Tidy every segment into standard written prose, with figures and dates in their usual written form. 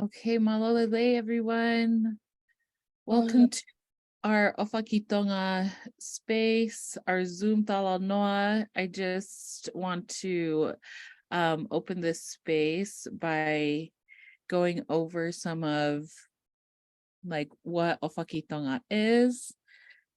Okay, malolele, everyone. Welcome to our Ofa Ki Tonga space, our Zoom Talanoa. I just want to open this space by going over some of what Ofa Ki Tonga is.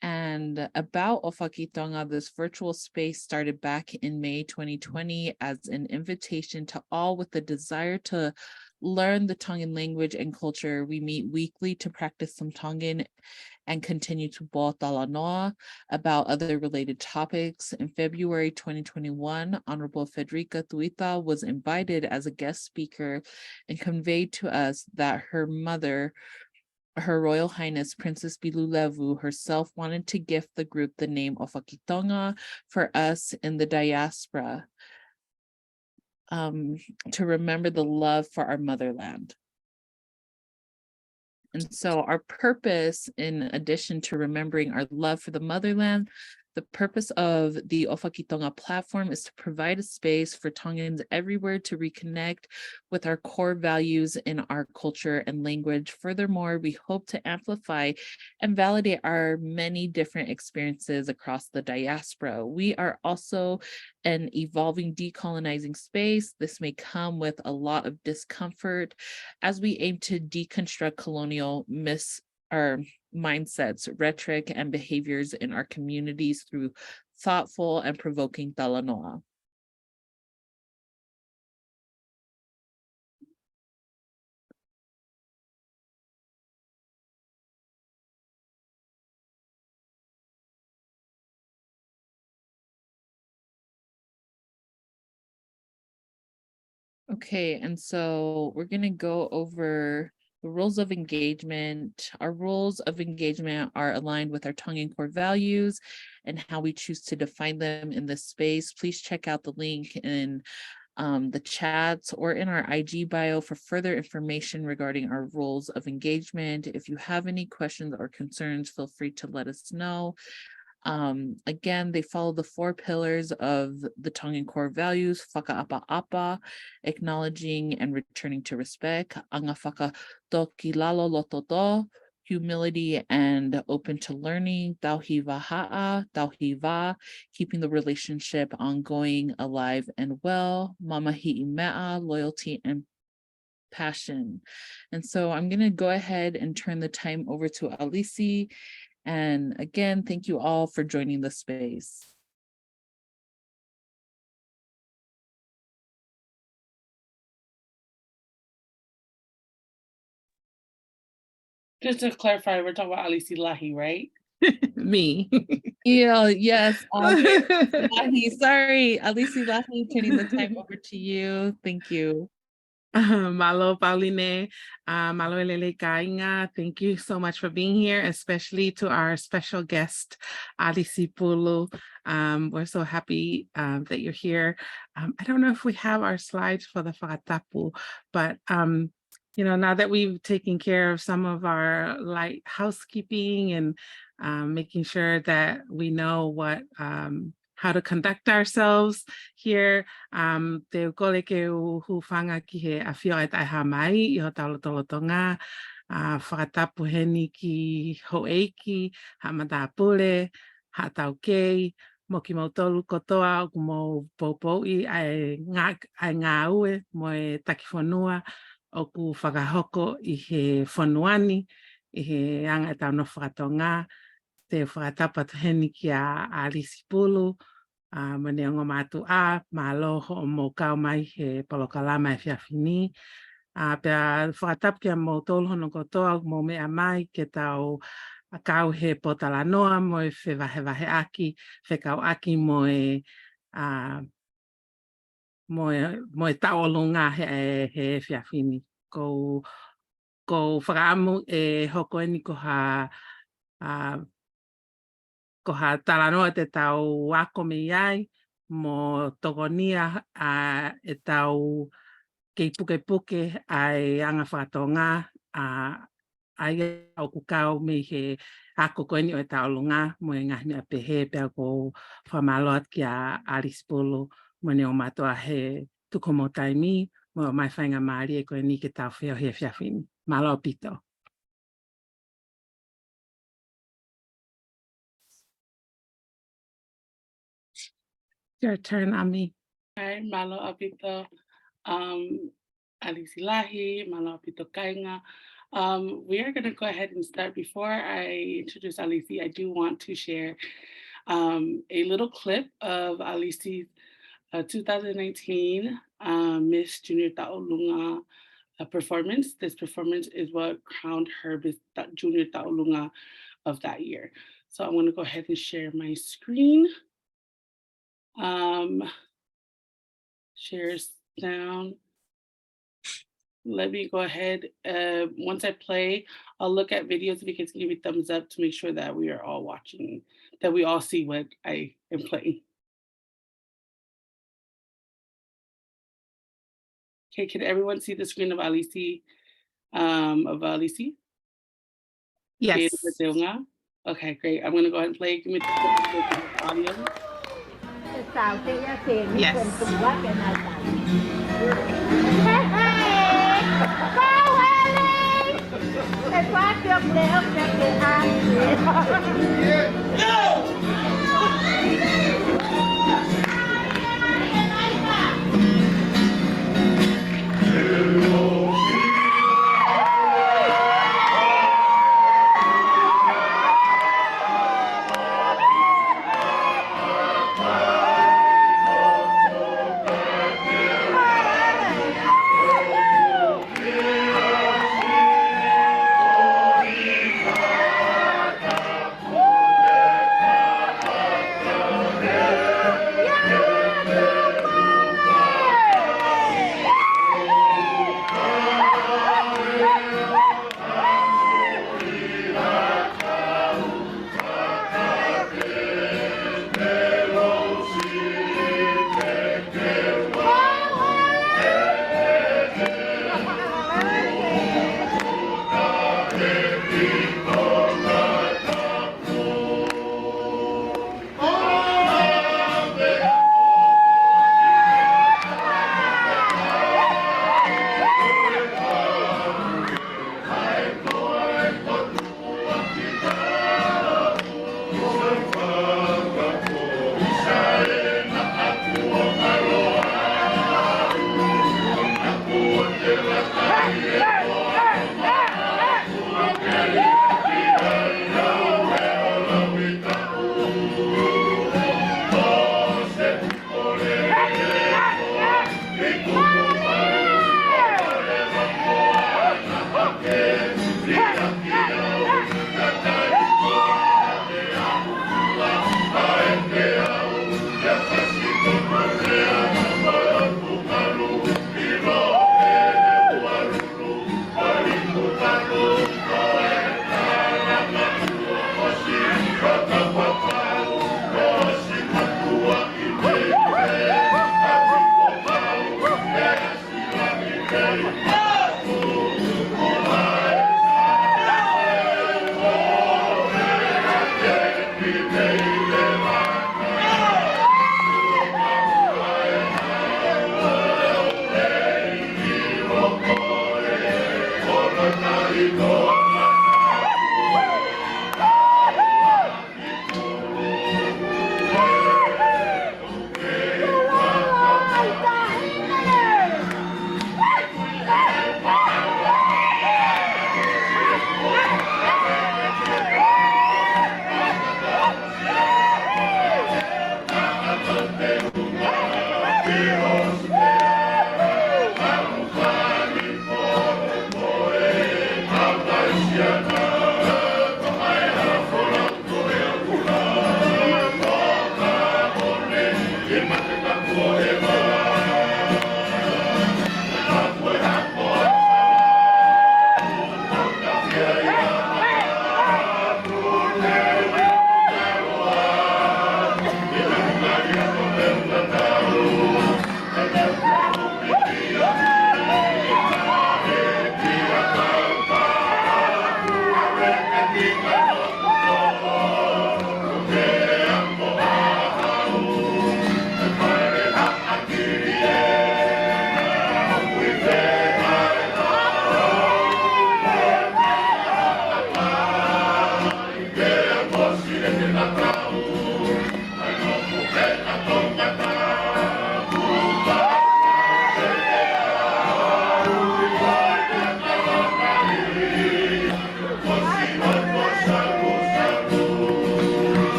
And about Ofa Ki Tonga, this virtual space started back in May 2020 as an invitation to all with the desire to learn the Tongan language and culture. We meet weekly to practice some Tongan and continue to boil Talanoa about other related topics. In February 2021, Honorable Federica Tuita was invited as a guest speaker and conveyed to us that her mother, Her Royal Highness Princess Bilulevu herself, wanted to gift the group the name Ofa Ki Tonga for us in the diaspora, to remember the love for our motherland. And so our purpose, in addition to remembering our love for the motherland, the purpose of the Ofa Ki Tonga platform is to provide a space for Tongans everywhere to reconnect with our core values in our culture and language. Furthermore, we hope to amplify and validate our many different experiences across the diaspora. We are also an evolving decolonizing space. This may come with a lot of discomfort as we aim to deconstruct colonial mindsets, rhetoric, and behaviors in our communities through thoughtful and provoking Talanoa. Okay, and so we're going to go over the rules of engagement. Our rules of engagement are aligned with our Tongan core values and how we choose to define them in this space. Please check out the link in the chats or in our IG bio for further information regarding our rules of engagement. If you have any questions or concerns, feel free to let us know. Again, they follow the 4 pillars of the Tongan core values: whakaapa-apa, acknowledging and returning to respect; anga whakatokilalo lototo, humility and open to learning; tauhiwaha'a, tauhiwa, keeping the relationship ongoing, alive, and well; mamahi'imea, loyalty and passion. And so I'm going to go ahead and turn the time over to Alisi. And again, thank you all for joining the space. Just to clarify, we're talking about Alisi Lahi, right? Me. Yeah, yes. Lahi, sorry, Alisi Lahi, turning the time over to you. Thank you. Malo Pauline, Malo Elele Kainga, thank you so much for being here, especially to our special guest, Alisi Pulu. We're so happy that you're here. I don't know if we have our slides for the whakatapu, but now that we've taken care of some of our light housekeeping and making sure that we know what how to conduct ourselves here. Te kole ke hufanga ki he awhio e taiha mai I ho Talanoa, whakatapu heni ki hoeiki, ha matapule, ha taukei, mo ki mau tolu kotoa, mo popoi ai ngā ue, mo e takiwhanua, o ku whakahoko I he whanuani, I he anga e Talanoa whakatonga, te whakatapa heni ki a Alisi Pulu, mane o ngā mātua, malo ho o mo kau mai he palokalama e whiawhini. Pea whakatapa ki a mo tolu hono kotoa, mo mea mai ke tau a kau he po Talanoa, mo e whewahewahe aki, whekau aki mo e taolunga he whiawhini. Ko whakaamu e hoko eni ko ha Talanoa te tau wako me iai, mo togonia e tau kei puke ai anga whakatonga, ai au kukau me he ako koeni o e tau lunga, mo e ngahni a pehe pea ko whamaloat ki a Alisi Pulu, mo ne o matua he tuko mo taimi, Mo mai whainga Māori e koe ni ke tau whio hea whiawhini. Malo pito. Your turn, Ami. All right, malo apito, Alisi Lahi, malo apito kainga. We are going to go ahead and start. Before I introduce Alisi, I do want to share a little clip of Alisi's 2019 Miss Junior Ta'olunga performance. This performance is what crowned her Junior Ta'olunga of that year. So I'm going to go ahead and share my screen. Shares down. Let me go ahead. Once I play, I'll look at videos. If you can give me thumbs up to make sure that we are all watching, that we all see what I am playing. Okay, can everyone see the screen of Alisi? Yes. Okay, great. I'm gonna go ahead and play. Give me the audio.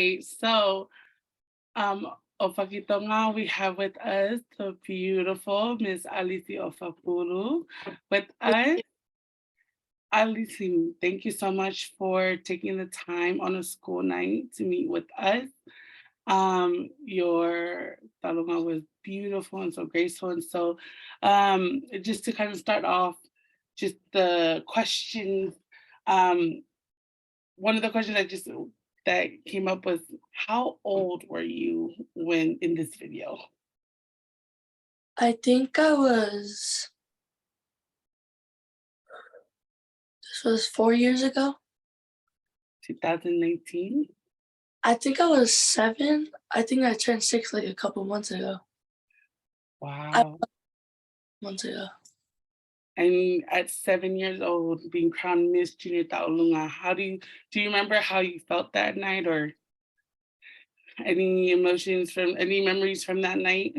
right. So, Ofa Ki Tonga, we have with us the beautiful Miss Alisi Ofa Pulu with us. Alisi, thank you so much for taking the time on a school night to meet with us. Your Talanoa was beautiful and so graceful. And so just to kind of start off, just the questions, one of the questions that came up was, how old were you when in this video? I think this was 4 years ago. 2019? I think I was 7. I think I turned 6 like a couple months ago. Wow. Months ago. And at 7 years old, being crowned Miss Junior Taulunga, do you remember how you felt that night, or any memories from that night?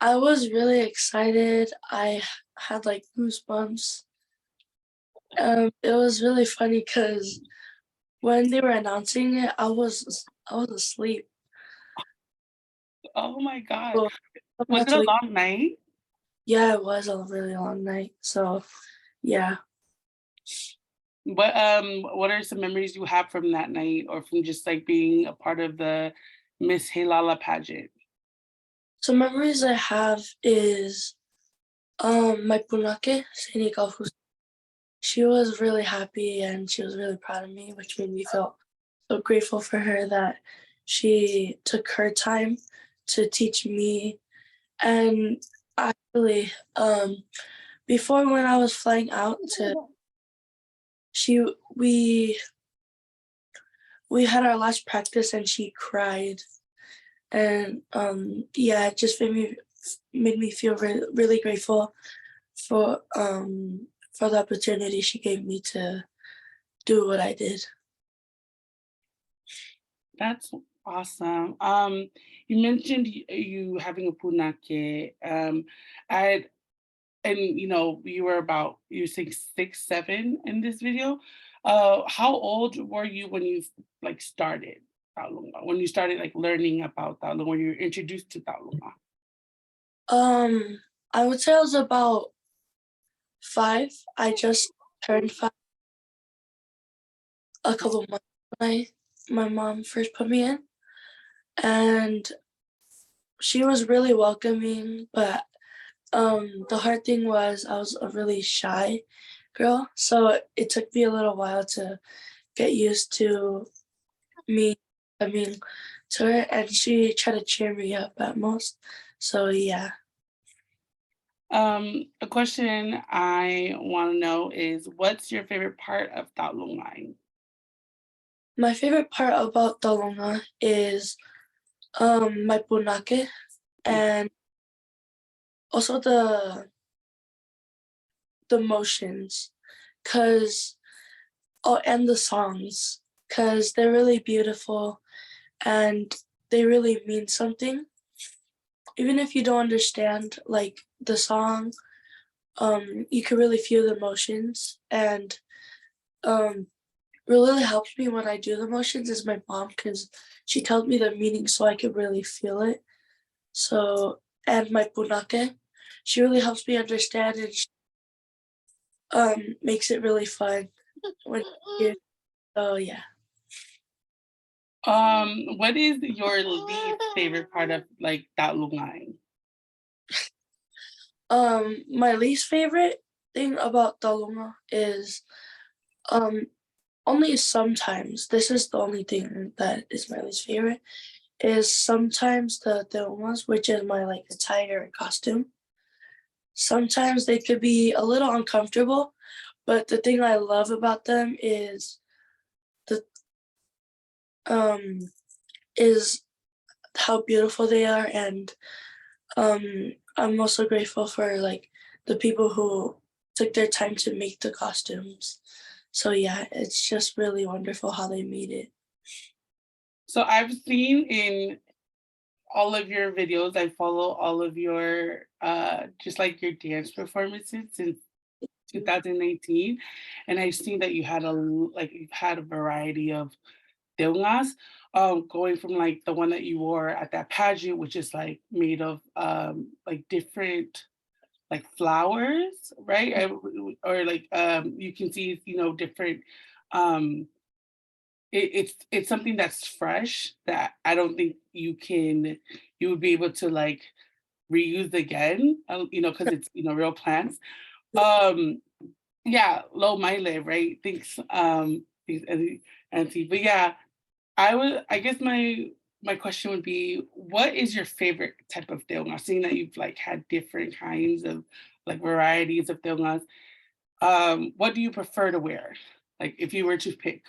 I was really excited. I had like goosebumps. It was really funny because when they were announcing it, I was asleep. Oh my God. So I Was had it to a wake- long night? Yeah, it was a really long night. So yeah. What are some memories you have from that night, or from just like being a part of the Miss Halala pageant? So memories I have is my punake, she was really happy and she was really proud of me, which made me feel so grateful for her that she took her time to teach me. And actually, before when I was flying out she we had our last practice and she cried. And yeah, it just made me feel really grateful for the opportunity she gave me to do what I did. That's awesome. You mentioned you having a punake. And you were you were 6, 7 in this video. How old were you when you like started Talanoa? When you started like learning about Talanoa, when you were introduced to Talanoa? I would say I was about 5. I just turned 5 a couple months when my mom first put me in, and she was really welcoming. But the hard thing was I was a really shy girl, so it took me a little while to get used to me. I mean, to her, and she tried to cheer me up at most. So yeah. A question I want to know is, what's your favorite part of Talanoa? My favorite part about Talanoa is my punake and also the motions, and the songs, cause they're really beautiful and they really mean something. Even if you don't understand like the song, you can really feel the emotions. And what really helps me when I do the motions is my mom, because she tells me the meaning so I can really feel it. So, and my punake, she really helps me understand, and makes it really fun when you. So yeah. What is your least favorite part of like Talanoa? My least favorite thing about Talanoa is only sometimes. This is the only thing that is my least favorite. Is sometimes the ones, which is my like attire and costume. Sometimes they could be a little uncomfortable, but the thing I love about them is the is how beautiful they are. And I'm also grateful for like the people who took their time to make the costumes. So yeah, it's just really wonderful how they made it. So I've seen in all of your videos, I follow all of your just like your dance performances since 2019, and I've seen that you've had a variety of teungas, going from like the one that you wore at that pageant, which is like made of like different like flowers, right? Or like you can see, you know, different it's something that's fresh that I don't think you would be able to like reuse again, you know, because it's, you know, real plants. Um, yeah, low Maile, right? Thanks, Auntie. But yeah, I guess my question would be, what is your favorite type of teunga? Seeing that you've like had different kinds of like varieties of teungas, what do you prefer to wear? Like if you were to pick.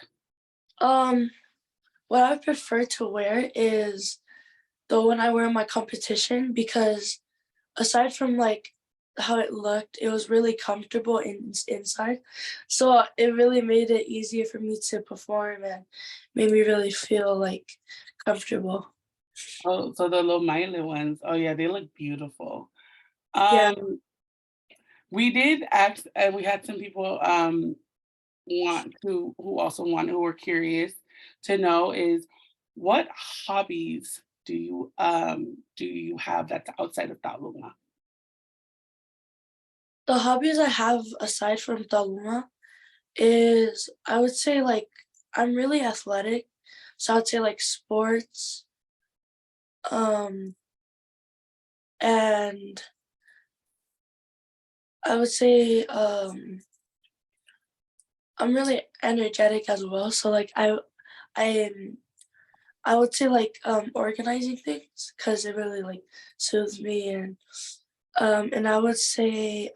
What I prefer to wear is the one I wear in my competition because aside from like how it looked, it was really comfortable inside. So it really made it easier for me to perform and made me really feel like comfortable. Oh, so the low Maile ones. Oh yeah, they look beautiful. Yeah. We did ask, and we had some people who were curious to know is what hobbies do you have that's outside of Talanoa? The hobbies I have aside from Talanoa is I would say like I'm really athletic. So I'd say like sports, and I would say I'm really energetic as well. So like I I would say like organizing things because it really like soothes me and I would say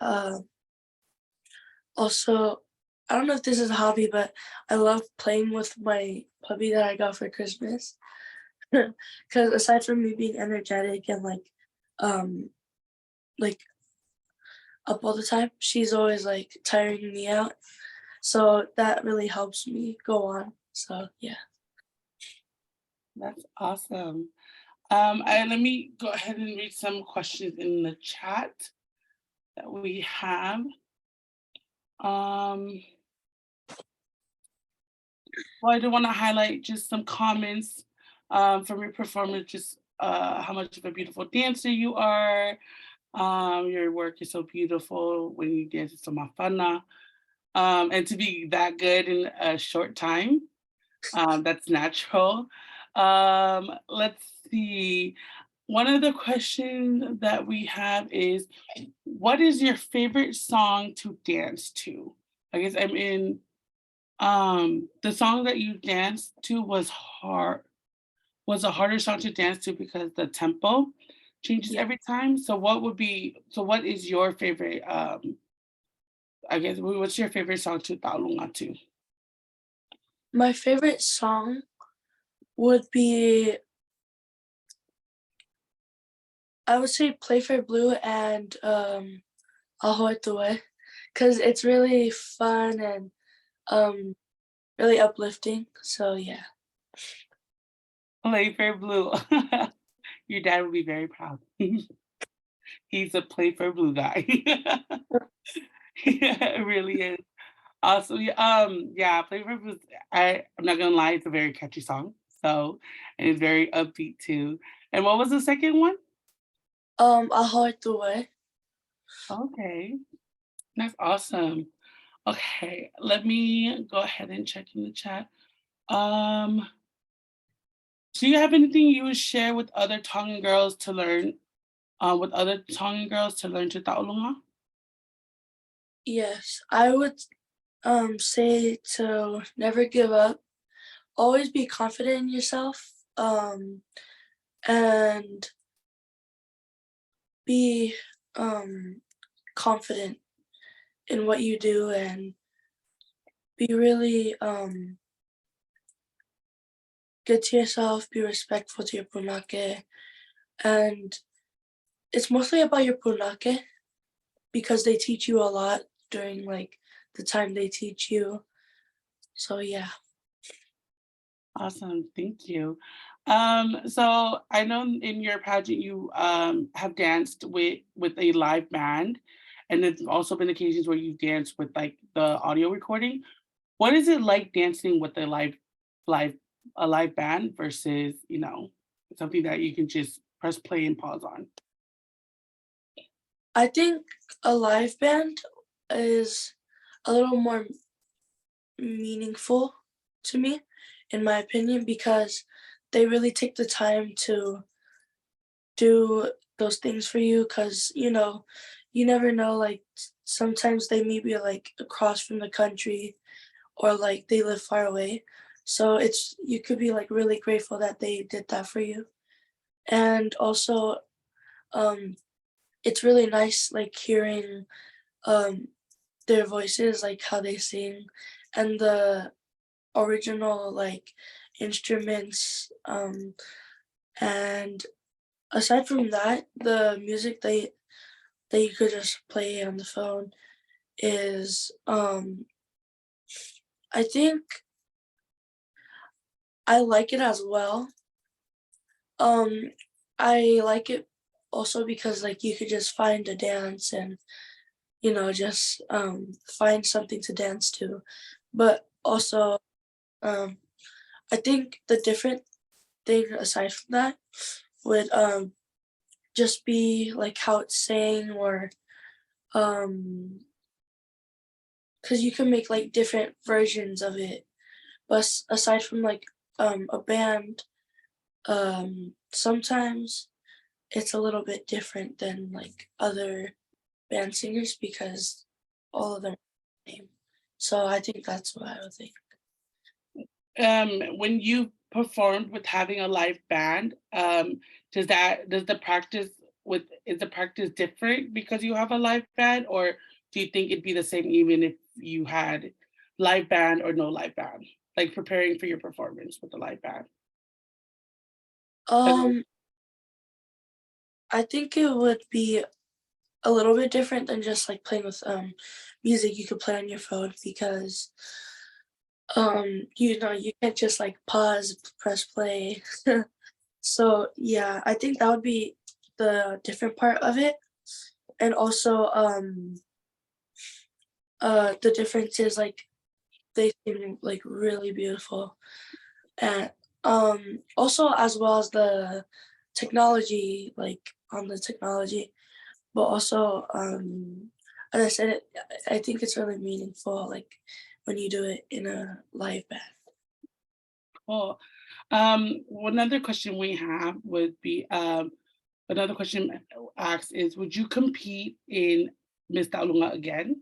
also I don't know if this is a hobby, but I love playing with my puppy that I got for Christmas. Because aside from me being energetic and um like up all the time, she's always like tiring me out. So that really helps me go on. So yeah. That's awesome. Let me go ahead and read some questions in the chat that we have. Well, I do want to highlight just some comments from your performance, just how much of a beautiful dancer you are. Your work is so beautiful when you dance to mafana. And to be that good in a short time, that's natural. Let's see. One of the questions that we have is, what is your favorite song to dance to? I guess I'm in, the song that you danced to was a harder song to dance to because the tempo changes Yeah. every time. So what is your favorite, I guess, what's your favorite song to Talanoa to? My favorite song would be I would say Play for Blue and I'll Hold the Way because it's really fun and really uplifting. So yeah. Play for Blue. Your dad would be very proud. He's a Play for Blue guy. Yeah, it really is. Also, yeah, Play for Blue. I'm not gonna lie, it's a very catchy song. So, and it's very upbeat too. And what was the second one? I'll Hold the Way. Okay, that's awesome. Okay, let me go ahead and check in the chat. Um, do you have anything you would share with other Tongan girls to learn? With other Tongan girls to learn to Taulunga? Yes, I would say to never give up. Always be confident in yourself. And be confident in what you do and be really good to yourself, be respectful to your punake. And it's mostly about your punake because they teach you a lot during like the time they teach you. So yeah. Awesome, thank you. So I know in your pageant you have danced with a live band, and there's also been occasions where you've danced with like the audio recording. What is it like dancing with a live a live band versus, something that you can just press play and pause on? I think a live band is a little more meaningful to me, in my opinion, because they really take the time to do those things for you. Because you never know, like sometimes they may be like across from the country or like they live far away. So you could be like really grateful that they did that for you. And also, um, it's really nice like hearing um their voices, like how they sing and the original like instruments. And aside from that, the music that you could just play on the phone is I think I like it as well. Um I like it also because like you could just find a dance and just find something to dance to. But also um I think the different thing aside from that would just be like how it's sang, or because you can make like different versions of it. But aside from like a band, sometimes it's a little bit different than like other band singers because all of them are the same. So I think that's what I would think. When you performed with having a live band, does the practice is the practice different because you have a live band, or do you think it'd be the same even if you had live band or no live band, like preparing for your performance with the live band? Um, I think it would be a little bit different than just like playing with music you could play on your phone, because you can't just like pause, press play. So yeah, I think that would be the different part of it. And also the difference is like they seem like really beautiful. And also as well as the technology, like on the technology, but also as I said, I think it's really meaningful, like when you do it in a live band. Cool. One other question we have would be, another question asked is, would you compete in Miss Talanoa again?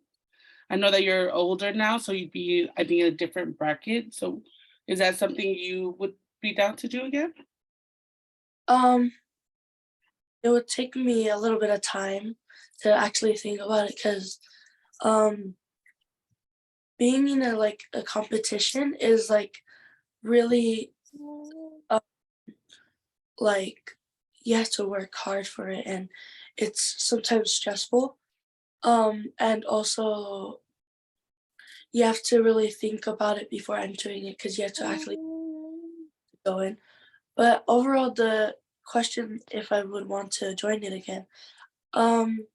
I know that you're older now, so you'd be, I think, in a different bracket. So is that something you would be down to do again? Um, it would take me a little bit of time to actually think about it, because um, being in a competition is like really uh, like you have to work hard for it, and it's sometimes stressful. And also you have to really think about it before entering it, because you have to actually go in. But overall, the question if I would want to join it again, um,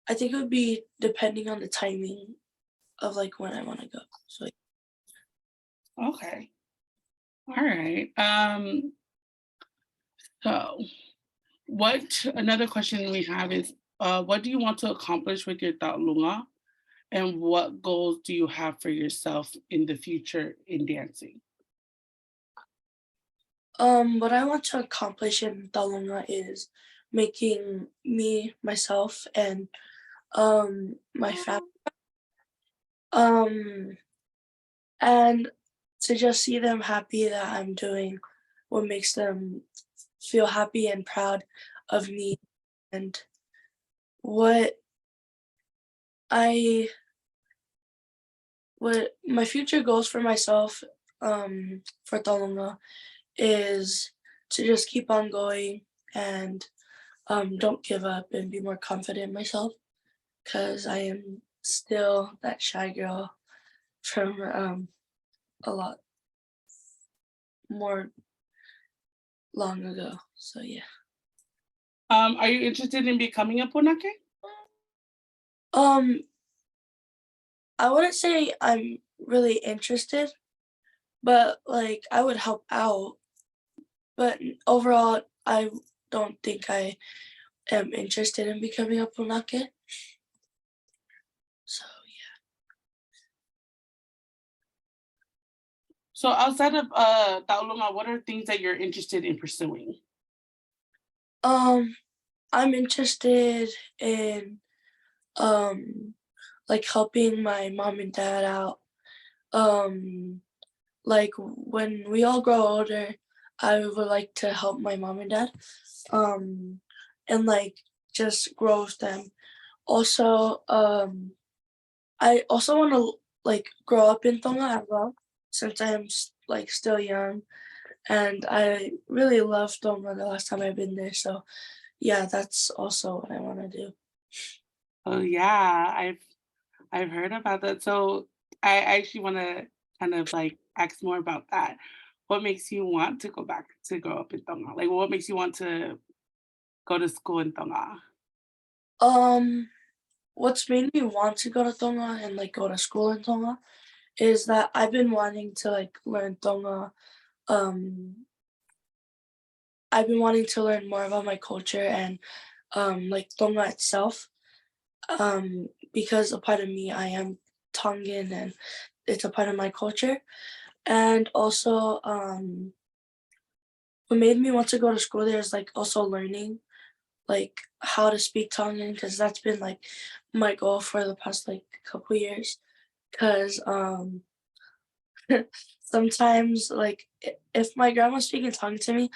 I think it would be depending on the timing of like when I want to go. So Okay. All right. So another question we have is, what do you want to accomplish with your Talanoa, and what goals do you have for yourself in the future in dancing? what I want to accomplish in Talanoa is making me, myself, and my family, um, and to just see them happy that I'm doing what makes them feel happy and proud of me. And what I what my future goals for myself for Talanoa is to just keep on going and don't give up and be more confident in myself, because I am still that shy girl from a lot more long ago. So yeah. Are you interested in becoming a punake? Um, I wouldn't say I'm really interested, but like I would help out. But overall, I don't think I am interested in becoming a punake. So So outside of Taulunga, what are things that you're interested in pursuing? I'm interested in like helping my mom and dad out. Like when we all grow older, I would like to help my mom and dad. And like just grow with them. Also, I also want to like grow up in Tonga as well, since I'm like still young, and I really love Tonga the last time I've been there. So yeah, that's also what I want to do. Oh yeah, I've heard about that. So I actually want to kind of like ask more about that. What makes you want to go back to grow up in Tonga? Like, what makes you want to go to school in Tonga? Um, what's made me want to go to Tonga and like go to school in Tonga is that I've been wanting to like learn Tonga. Um, I've been wanting to learn more about my culture and like Tonga itself. Because a part of me, I am Tongan and it's a part of my culture. And also, what made me want to go to school there is like also learning like how to speak Tongan because that's been like my goal for the past like couple years. Because sometimes like if my grandma's speaking Tongan to me,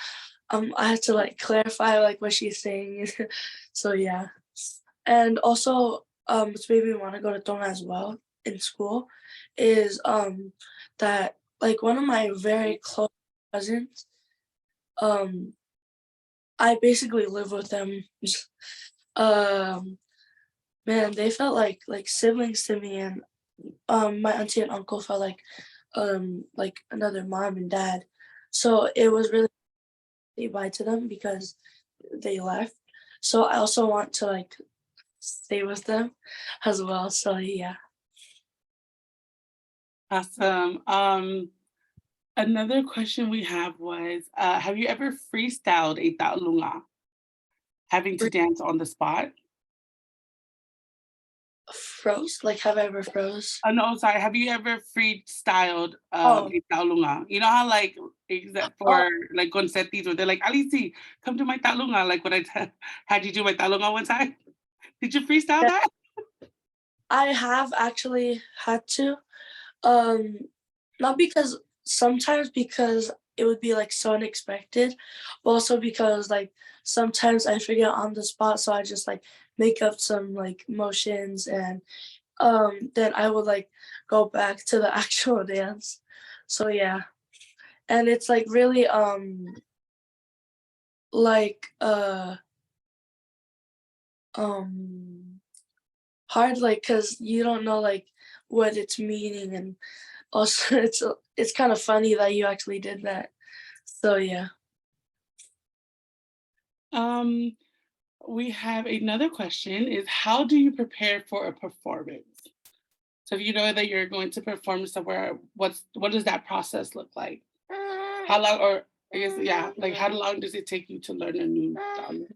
I have to like clarify like what she's saying. So yeah. And also, what's made me want to go to Tonga as well in school is that like one of my very close cousins, um, I basically live with them. um, man, they felt like siblings to me, and my auntie and uncle felt like another mom and dad. So it was really say bye to them because they left. So I also want to like stay with them as well. So yeah. Awesome. Another question we have was, have you ever freestyled a taulunga, having to dance on the spot? Froze? Like have I ever froze? Oh no, sorry. Have you ever freestyled Oh, a taulunga? You know how like except oh, for like concertis where they're like, Alisi, come to my taulunga. Like when had you do my taulunga one time. Did you freestyle yeah. that? I have actually had to. Um, not because sometimes because it would be like so unexpected, but also because like sometimes I forget on the spot, so I just like make up some like motions and then I would like go back to the actual dance. So yeah. And it's like really like um hard like cuz you don't know like what it's meaning and also it's kind of funny that you actually did that. So yeah. Um, we have another question is how do you prepare for a performance? So if you know that you're going to perform somewhere, what does that process look like? How long or I guess yeah, like how long does it take you to learn a new genre?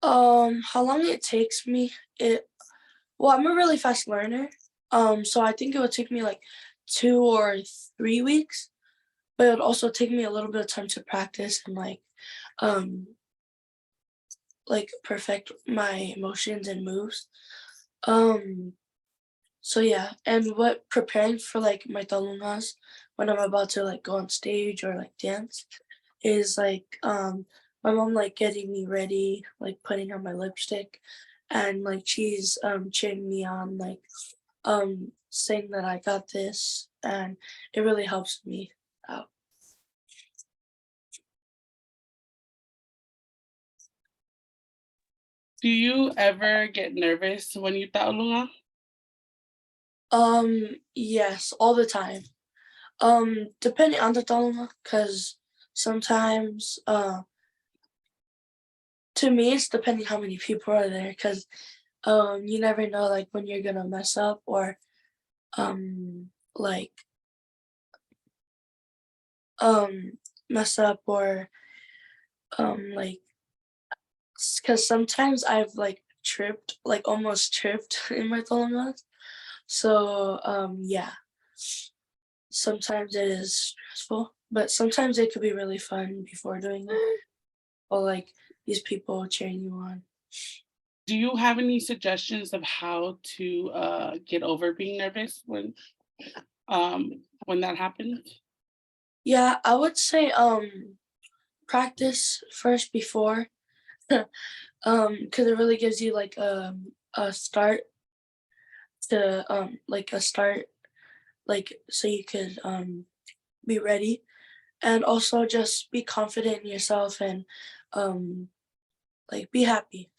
How long it takes me? It well, I'm a really fast learner. So I think it would take me like 2 or 3 weeks, but it would also take me a little bit of time to practice and um like perfect my motions and moves. Um so yeah, and what preparing for like my talungas when I'm about to like go on stage or like dance is like my mom like getting me ready, like putting on my lipstick and like she's cheering me on, like saying that I got this and it really helps me out. Do you ever get nervous when you taolunga? Yes, all the time. Depending on the talunga, because sometimes to me it's depending how many people are there because you never know like when you're gonna mess up or like mess up or like because sometimes I've like tripped, like almost tripped in my talanoas. So yeah, sometimes it is stressful, but sometimes it could be really fun before doing it, or like these people cheering you on. Do you have any suggestions of how to get over being nervous when that happens? Yeah, I would say practice first before, because it really gives you like a start to like a start like so you could be ready, and also just be confident in yourself and um like be happy.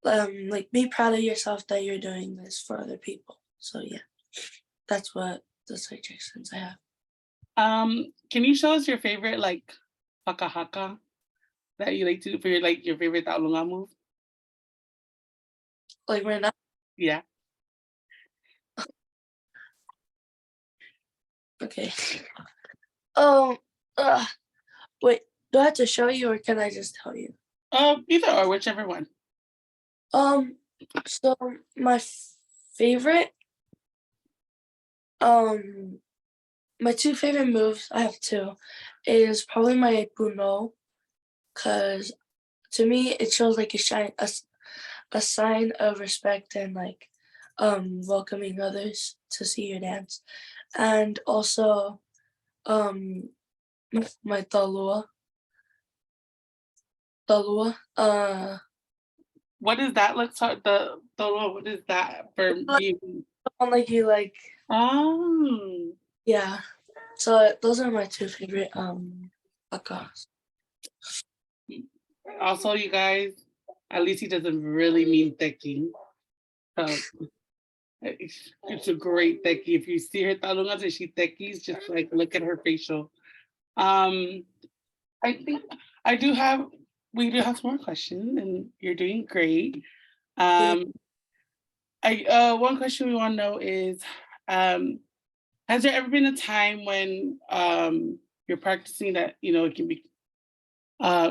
Like be proud of yourself that you're doing this for other people. So yeah, that's what the suggestions I have. Can you show us your favorite like haka that you like to do for your favorite Talanoa move? Like right now. Yeah. Okay. Oh, wait. Do I have to show you or can I just tell you? Either or, whichever one. So my favorite, my two favorite moves, I have two, is probably my puno, cause to me it shows like a sign of respect and like welcoming others to see your dance, and also my talua. What does that look like? What is that for being? One like you like. Oh. Yeah. So those are my two favorite hakas. Also, you guys, Alicia doesn't really mean teki. So it's a great teki. If you see her talungas and she tekis, just like look at her facial. I think we do have some more questions, and you're doing great. One question we want to know is, has there ever been a time when you're practicing that it can be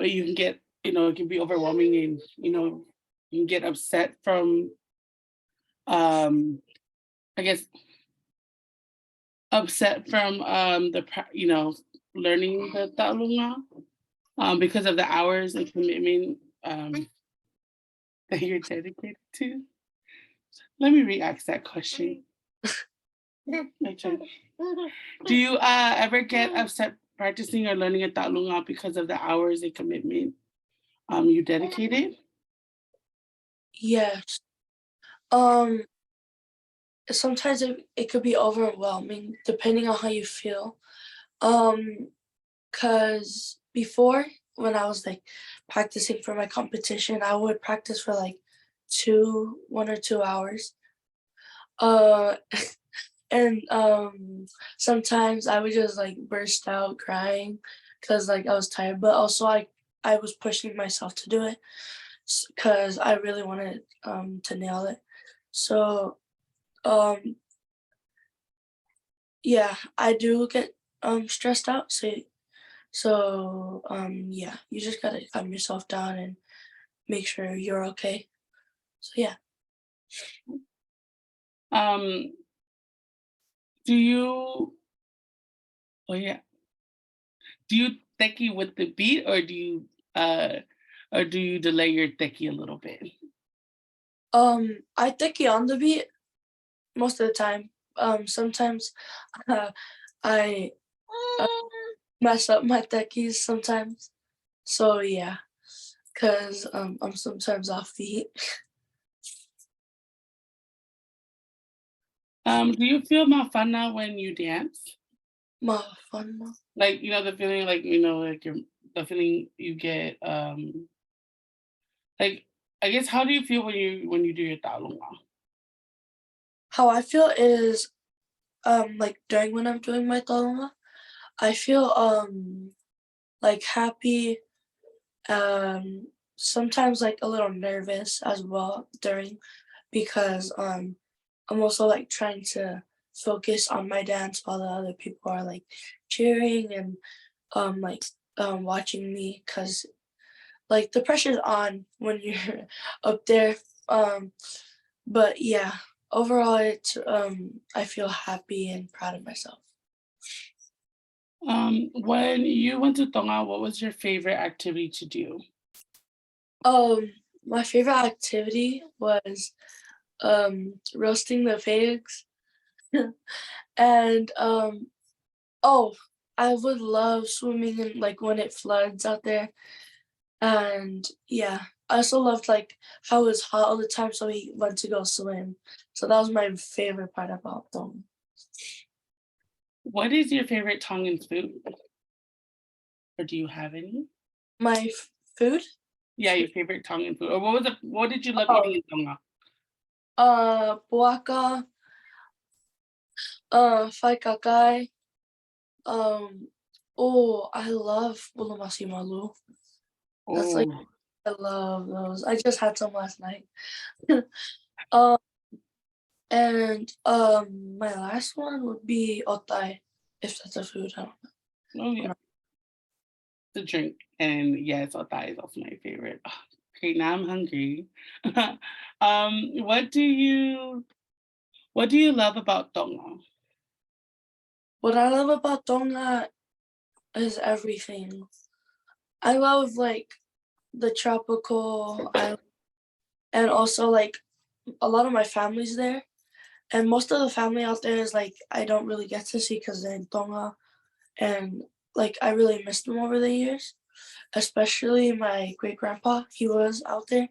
you can get it can be overwhelming and you can get upset from I guess learning the Talanoa because of the hours and commitment that you're dedicated to? Let me re-ask that question. My turn. Do you ever get upset practicing or learning a Talanoa because of the hours and commitment you dedicated? Yes. Sometimes it could be overwhelming depending on how you feel. Cause before when I was like practicing for my competition, I would practice for like 1 or 2 hours. Uh and sometimes I would just like burst out crying because like I was tired, but also I was pushing myself to do it because I really wanted to nail it. So yeah, I do get stressed out. So yeah, you just gotta calm yourself down and make sure you're okay. So yeah. Um, do you? Oh yeah. Do you teki with the beat, or do you delay your teki a little bit? I think on the beat most of the time. Sometimes I mess up my tekis sometimes. So yeah, cause I'm sometimes off beat. Do you feel mafana when you dance? My fun. Like the feeling, like the feeling you get. Like I guess how do you feel when you do your Talanoa? How I feel is like during when I'm doing my talanoa, I feel like happy, sometimes like a little nervous as well during, because I'm also like trying to focus on my dance while the other people are like cheering and watching me, because like the pressure's on when you're up there. But yeah, overall it's I feel happy and proud of myself. When you went to Tonga, what was your favorite activity to do? My favorite activity was roasting the pigs. And oh, I would love swimming in like when it floods out there. And yeah, I also loved like how it was hot all the time, so we went to go swim. So that was my favorite part about Tonga. What is your favorite Tongan food? Or do you have any? My food? Yeah, your favorite Tongan food. Or what did you love Oh. eating in Tonga? Puaka, Faikakai. Oh, I love Bulamasi Malu. That's like, Oh, I love those. I just had some last night. um, and my last one would be otai, if that's a food. I don't know. oh yeah. The drink. And yes, Otai is also my favorite. Ah, okay, now I'm hungry. What do you love about Tonga? What I love about Tonga is everything. I love like the tropical island, and also like a lot of my family's there. And most of the family out there is like I don't really get to see because they're in Tonga, and like I really missed them over the years, especially my great grandpa. He was out there,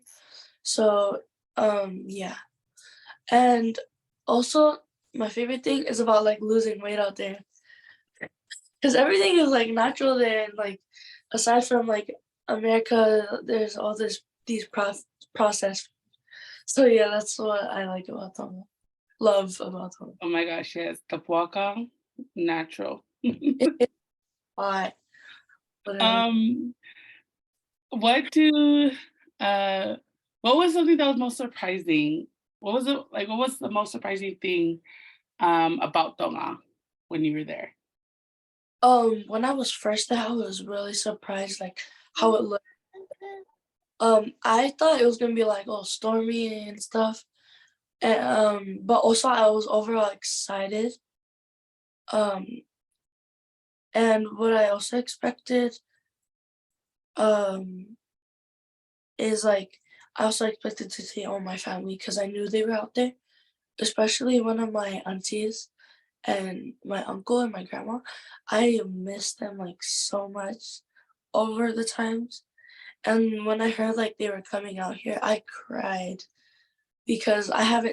so yeah. And also my favorite thing is about like losing weight out there, because everything is like natural there, and like aside from like America, there's all these processed. So yeah, that's what I like about Tonga. Love about Tonga. Oh my gosh, yes. Tapuaka, natural. Why? Whatever. What was something that was most surprising? What was it like? What was the most surprising thing about Tonga when you were there? When I was first there, I was really surprised like how it looked. I thought it was gonna be like all stormy and stuff, and but also I was overall excited. Um, and what I also expected um is like I also expected to see all my family because I knew they were out there, especially one of my aunties and my uncle and my grandma. I miss them like so much over the times. And when I heard like they were coming out here, I cried because I had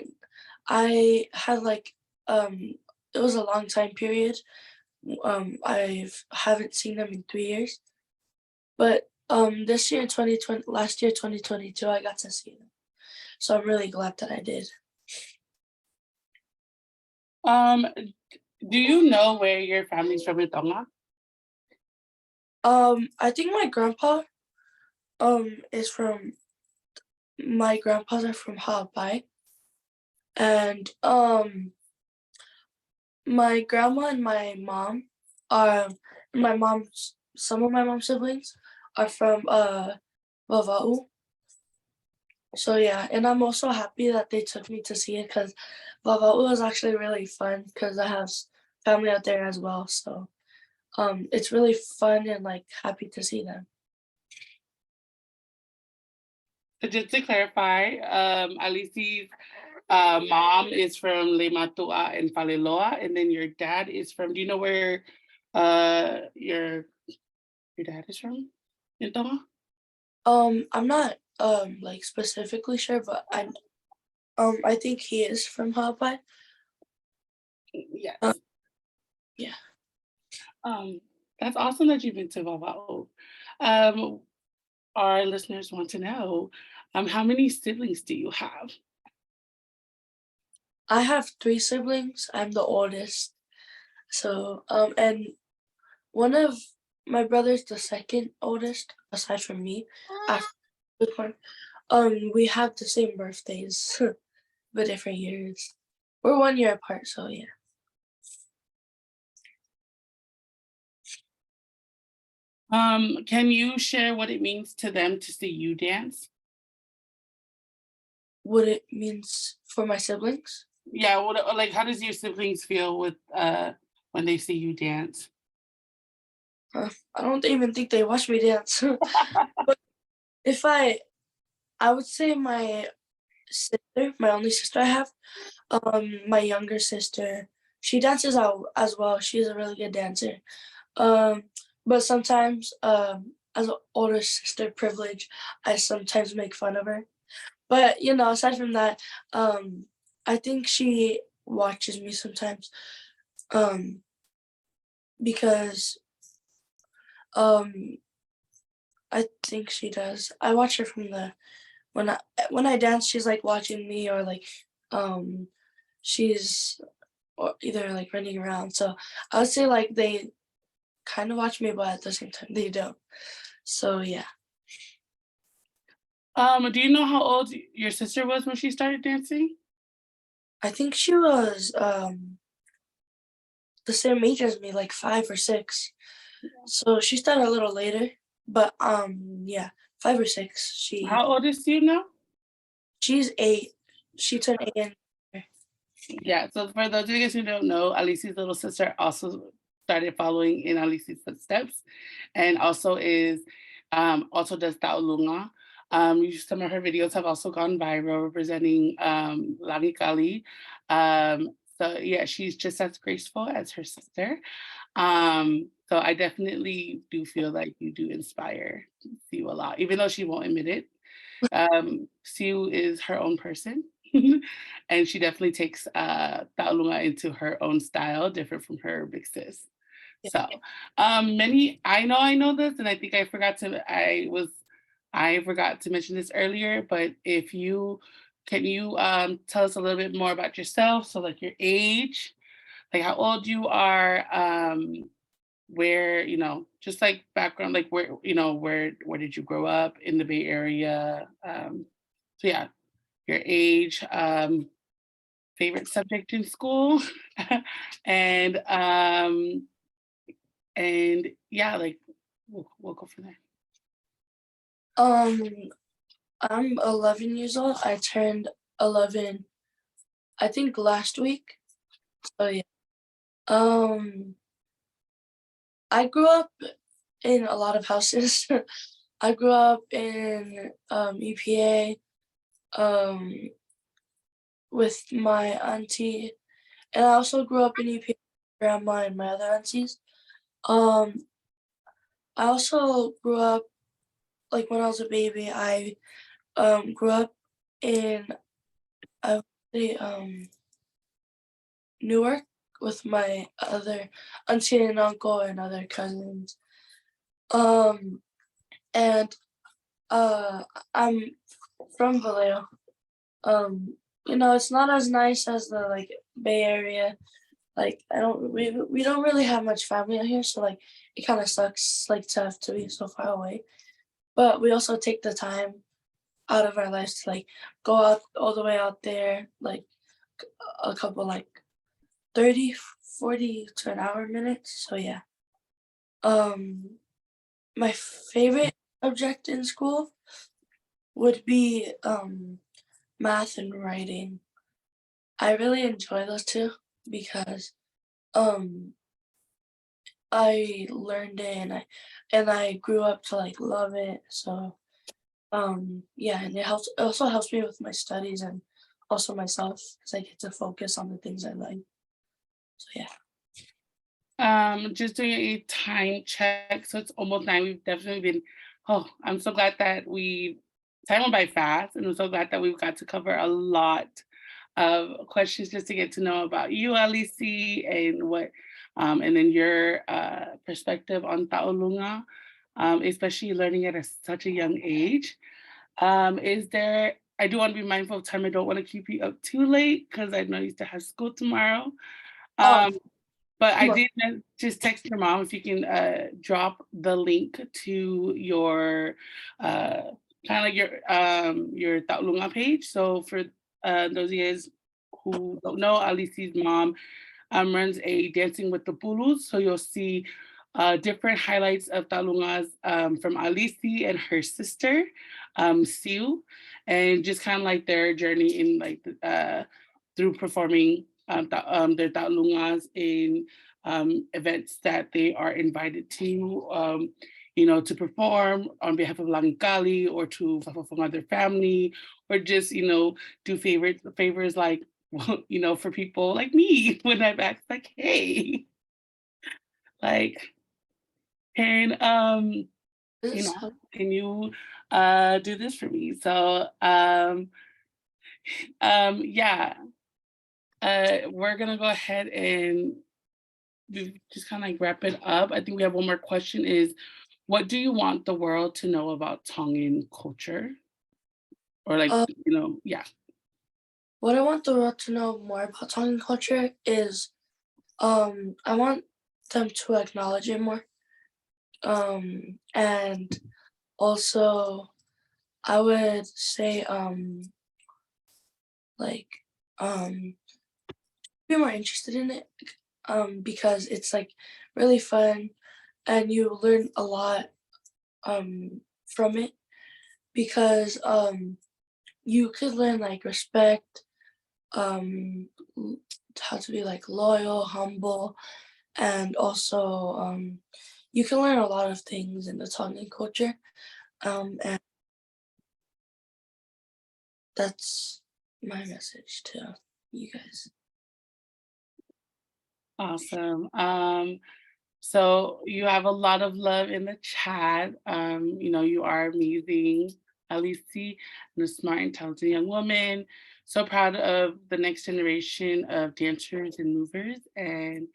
like it was a long time period. I haven't seen them in 3 years. But this year 2020, last year 2022, I got to see them. So I'm really glad that I did. Do you know where your family's from in Tonga? I think my grandpa is from my grandpas are from Hawaii. And my grandma and my mom are my mom's some of my mom's siblings are from Vava'u. So yeah, and I'm also happy that they took me to see it because Vava'u was actually really fun because I have family out there as well. So it's really fun and like happy to see them. So just to clarify, Alisi's mom is from Lematua and Faleloa, and then your dad is from. Do you know where your dad is from in Tonga? I'm not like specifically sure, but I think he is from Hawaii. Yes. Yeah. That's awesome that you've been to Vava'o. Our listeners want to know, how many siblings do you have? I have 3 siblings. I'm the oldest. So and one of my brother's the second oldest aside from me. After this one. We have the same birthdays, but different years. We're 1 year apart, so yeah. Can you share what it means to them to see you dance? What it means for my siblings. Yeah, what like how does your siblings feel with when they see you dance? I don't even think they watch me dance. But if I would say my sister, my only sister I have, my younger sister, she dances out as well. She's a really good dancer. But sometimes, as an older sister privilege, I sometimes make fun of her. But you know, aside from that, I think she watches me sometimes, um, because um, I think she does. I watch her from the when I dance, she's like watching me, or like um, she's or either like running around. So I would say like they kind of watch me, but at the same time they don't. So yeah, Do you know how old your sister was when she started dancing? I think she was the same age as me, like 5 or 6. So she started a little later, but yeah, 5 or 6. How old is you now? She's 8. She turned 8 in. Yeah, so for those of you guys who don't know, Alici's little sister also started following in Alici's footsteps and also is also does Taulunga. Some of her videos have also gone viral representing Lagi Kali. So yeah, she's just as graceful as her sister. So I definitely do feel like you do inspire Siu a lot, even though she won't admit it. Siu is her own person. And she definitely takes Taulunga into her own style, different from her big sis. Yeah. So many I know this, and I think I forgot to mention this earlier, but if you can you tell us a little bit more about yourself? So like your age, like how old you are, where, you know, just like background, like where, you know, where did you grow up in the Bay Area? So yeah, your age, favorite subject in school, and yeah, like we'll go from there. I'm 11 years old. I turned 11, I think last week. So yeah. I grew up in a lot of houses. I grew up in EPA with my auntie, and I also grew up in EPA with grandma and my other aunties. Um, I also grew up, like when I was a baby, I grew up in, I would say, Newark with my other auntie and uncle and other cousins. And I'm from Vallejo. You know, it's not as nice as the like Bay Area. Like we don't really have much family out here, so like it kind of sucks like to have to be so far away. But we also take the time out of our lives to like go out all the way out there, like a couple like 30, 40 to an hour minutes. So yeah. My favorite subject in school would be math and writing. I really enjoy those two because um I learned it, and I grew up to like love it. So yeah, and it also helps me with my studies and also myself because I get to focus on the things I like. So yeah. Just doing a time check. So it's almost 9. We've definitely been, oh, I'm so glad that time went by fast, and I'm so glad that we've got to cover a lot of questions just to get to know about you, Alisi, and then your perspective on Taulunga, especially learning it at such a young age. I do want to be mindful of time. I don't want to keep you up too late because I know you still have school tomorrow. Oh, But I Look. did just text your mom if you can drop the link to your kind of like your Taulunga page. So for those of you guys who don't know, Alici's mom runs a Dancing with the Pulus. So you'll see different highlights of talungas from Alisi and her sister, Siu, and just kind of like their journey in like through performing their talungas in events that they are invited to, you know, to perform on behalf of Langkali or to Fafafong their family, or just, you know, do favors like, you know, for people like me when I've asked like, hey, like, can you know, can you do this for me? So yeah, we're gonna go ahead and just kind of like wrap it up. I think we have one more question is, what do you want the world to know about Tongan culture? Or like, you know, yeah. What I want the world to know more about Tongan culture is I want them to acknowledge it more. And also I would say like be more interested in it because it's like really fun and you learn a lot from it because you could learn like respect, how to be like loyal, humble, and also you can learn a lot of things in the Tongan culture, and that's my message to you guys. Awesome. So you have a lot of love in the chat. You know, you are amazing, Alisi, and a smart, intelligent young woman. So proud of the next generation of dancers and movers. And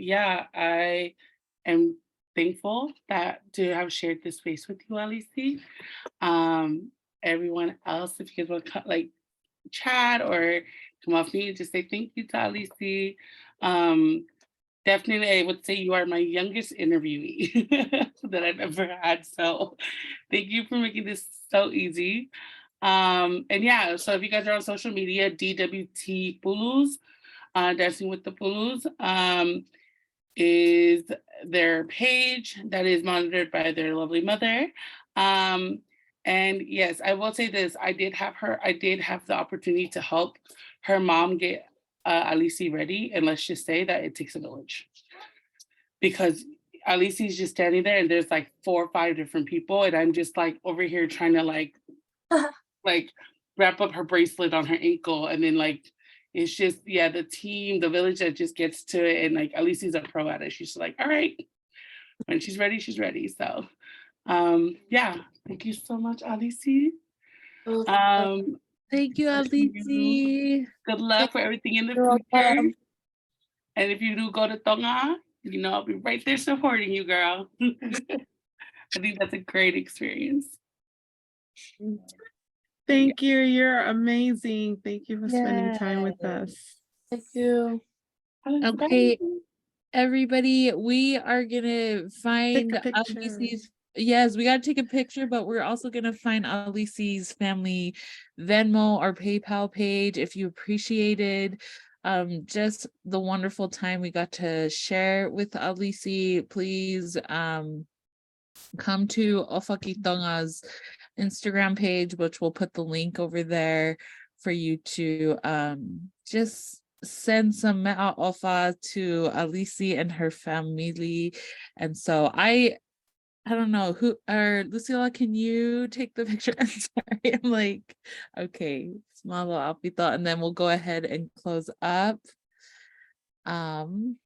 yeah, I am thankful that to have shared this space with you, Alisi. Everyone else, if you guys want to like chat or come off mute, just say thank you to Alisi. Definitely, I would say you are my youngest interviewee that I've ever had. So thank you for making this so easy. And yeah, so if you guys are on social media, DWT Pulus, Dancing with the Pulus, is their page that is monitored by their lovely mother. And yes, I will say this, I did have the opportunity to help her mom get Alisi ready. And let's just say that it takes a village. Because Alisi's just standing there and there's like 4 or 5 different people. And I'm just like over here trying to like wrap up her bracelet on her ankle. And then like, it's just, yeah, the team, the village that just gets to it. And like, Alisi's a pro at it. She's like, all right, when she's ready, she's ready. So yeah, thank you so much, Alisi. Thank you, Alisi. Good luck for everything in the You're future. welcome. And if you do go to Tonga, you know, I'll be right there supporting you, girl. I think that's a great experience. Thank you. You're amazing. Thank you for spending time with us. Thank you. Okay, everybody, we are gonna find Take a picture. Alisi's. Yes, we gotta take a picture, but we're also gonna find Alisi's family Venmo or PayPal page if you appreciated just the wonderful time we got to share with Alisi. Please come to Ofa Ki Tonga's Instagram page, which we'll put the link over there for you to just send some me'a ofa to Alisi and her family. And so I don't know who, or Lucila, can you take the picture? I'm sorry, I'm like, okay, small alpita, and then we'll go ahead and close up.